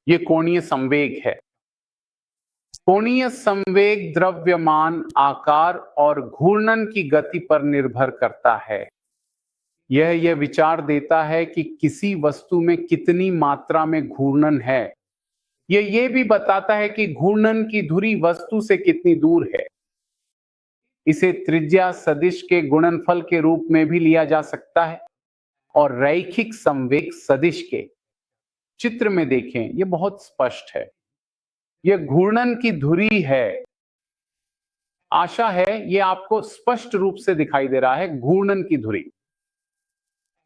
ये कोणीय संवेग है। कोणीय संवेग द्रव्यमान, आकार और घूर्णन की गति पर निर्भर करता है। यह विचार देता है कि किसी वस्तु में कितनी मात्रा में घूर्णन है। यह भी बताता है कि घूर्णन की धुरी वस्तु से कितनी दूर है। इसे त्रिज्या सदिश के गुणनफल के रूप में भी लिया जा सकता है और रैखिक संवेग सदिश के चित्र में देखें, यह बहुत स्पष्ट है। यह घूर्णन की धुरी है। आशा है यह आपको स्पष्ट रूप से दिखाई दे रहा है। घूर्णन की धुरी,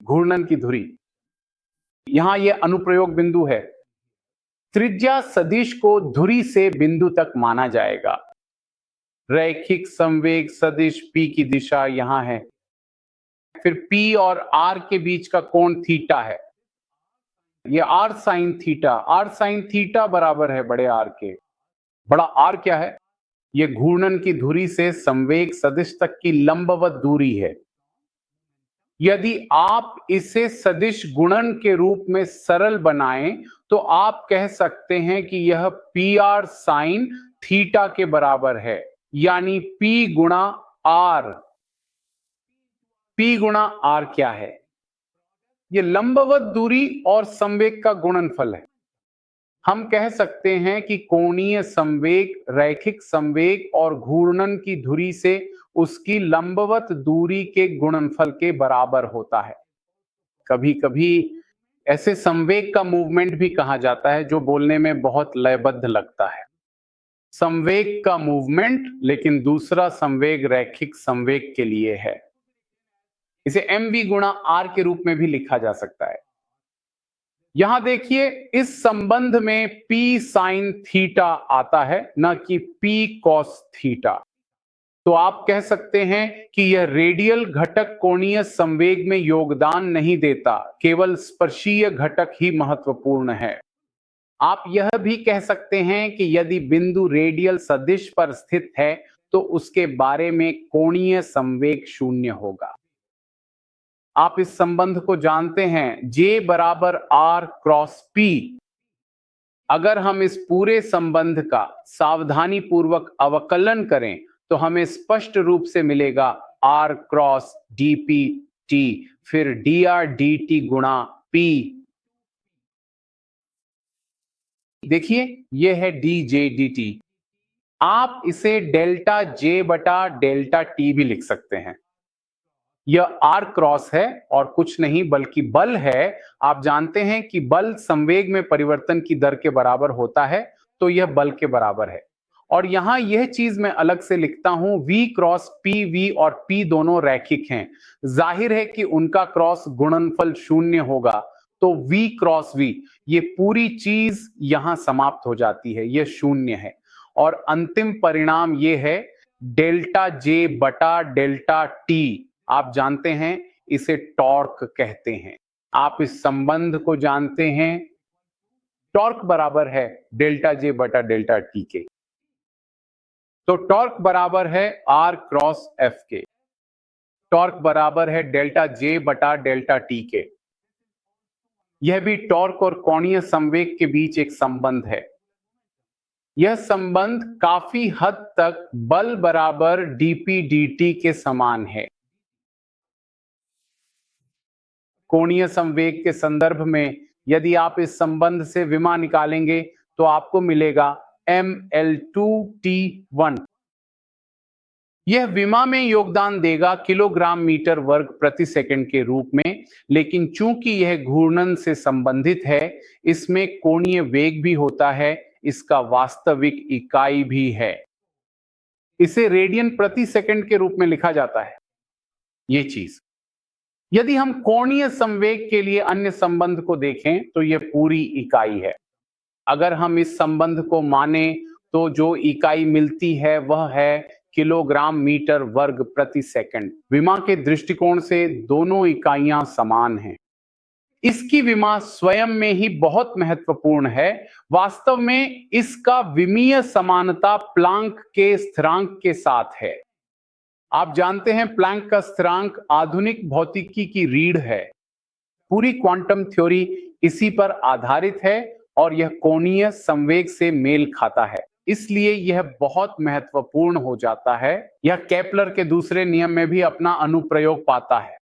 घूर्णन की धुरी, यहां यह अनुप्रयोग बिंदु है। त्रिज्या सदिश को धुरी से बिंदु तक माना जाएगा। रैखिक संवेग सदिश P की दिशा यहां है। फिर P और R के बीच का कोण थीटा है। यह R sine theta, R sine theta बराबर है बड़े R के। बड़ा R क्या है? यह घूर्णन की धुरी से संवेग सदिश तक की लंबवत दूरी है। यदि आप इसे सदिश गुणन के रूप में सरल बनाएं तो आप कह सकते हैं कि यह PR साइन थीटा के बराबर है, यानी P गुणा R। P गुणा R क्या है? यह लंबवत दूरी और संवेग का गुणनफल है। हम कह सकते हैं कि कोणीय संवेग रैखिक संवेग और घूर्णन की धुरी से उसकी लंबवत दूरी के गुणनफल के बराबर होता है। कभी कभी ऐसे संवेग का मूवमेंट भी कहा जाता है जो बोलने में बहुत लयबद्ध लगता है। संवेग का मूवमेंट, लेकिन दूसरा संवेग रैखिक संवेग के लिए है। इसे mv गुणा r के रूप में भी लिखा जा सकता है। यहां देखिए, इस संबंध में P साइन थीटा आता है, न कि P कॉस थीटा। तो आप कह सकते हैं कि यह रेडियल घटक कोणीय संवेग में योगदान नहीं देता, केवल स्पर्शीय घटक ही महत्वपूर्ण है। आप यह भी कह सकते हैं कि यदि बिंदु रेडियल सदिश पर स्थित है तो उसके बारे में कोणीय संवेग शून्य होगा। आप इस संबंध को जानते हैं, J बराबर R क्रॉस P। अगर हम इस पूरे संबंध का सावधानी पूर्वक अवकलन करें तो हमें स्पष्ट रूप से मिलेगा R क्रॉस dPt, फिर dr dt गुणा P। देखिए, यह है dJ dt। आप इसे डेल्टा J बटा डेल्टा T भी लिख सकते हैं। यह R क्रॉस है और कुछ नहीं बल्कि बल है। आप जानते हैं कि बल संवेग में परिवर्तन की दर के बराबर होता है, तो यह बल के बराबर है। और यहां यह चीज मैं अलग से लिखता हूं, V क्रॉस P, V और P दोनों रैखिक हैं। जाहिर है कि उनका क्रॉस गुणनफल शून्य होगा, तो V क्रॉस V, ये पूरी चीज यहां समाप्त हो जाती है, यह शून्य है। और अंतिम परिणाम यह है डेल्टा J बटा डेल्टा T। आप जानते हैं इसे टॉर्क कहते हैं। आप इस संबंध को जानते हैं, टॉर्क बराबर है डेल्टा J बटा डेल्टा T के। तो टॉर्क बराबर है R क्रॉस F के। टॉर्क बराबर है डेल्टा J बटा डेल्टा T के। यह भी टॉर्क और कोणीय संवेग के बीच एक संबंध है। यह संबंध काफी हद तक बल बराबर dP dt के समान है। कोणीय संवेग के संदर्भ में यदि आप इस संबंध से विमा निकालेंगे तो आपको मिलेगा mL2T1। यह विमा में योगदान देगा किलोग्राम मीटर वर्ग प्रति सेकंड के रूप में, लेकिन चूंकि यह घूर्णन से संबंधित है, इसमें कोणीय वेग भी होता है, इसका वास्तविक इकाई भी है। इसे रेडियन प्रति सेकंड के रूप में लिखा जाता है। यह चीज, यदि हम कोणीय संवेग के लिए अन्य संबंध को देखें तो यह पूरी इकाई है। अगर हम इस संबंध को माने तो जो इकाई मिलती है वह है किलोग्राम मीटर वर्ग प्रति सेकंड। विमा के दृष्टिकोण से दोनों इकाइयां समान हैं। इसकी विमा स्वयं में ही बहुत महत्वपूर्ण है। वास्तव में इसका विमीय समानता प्लांक के स्थिरांक के साथ है। आप जानते हैं प्लैंक का स्थिरांक आधुनिक भौतिकी की रीढ़ है। पूरी क्वांटम थ्योरी इसी पर आधारित है और यह कोणीय संवेग से मेल खाता है, इसलिए यह बहुत महत्वपूर्ण हो जाता है। यह केपलर के दूसरे नियम में भी अपना अनुप्रयोग पाता है।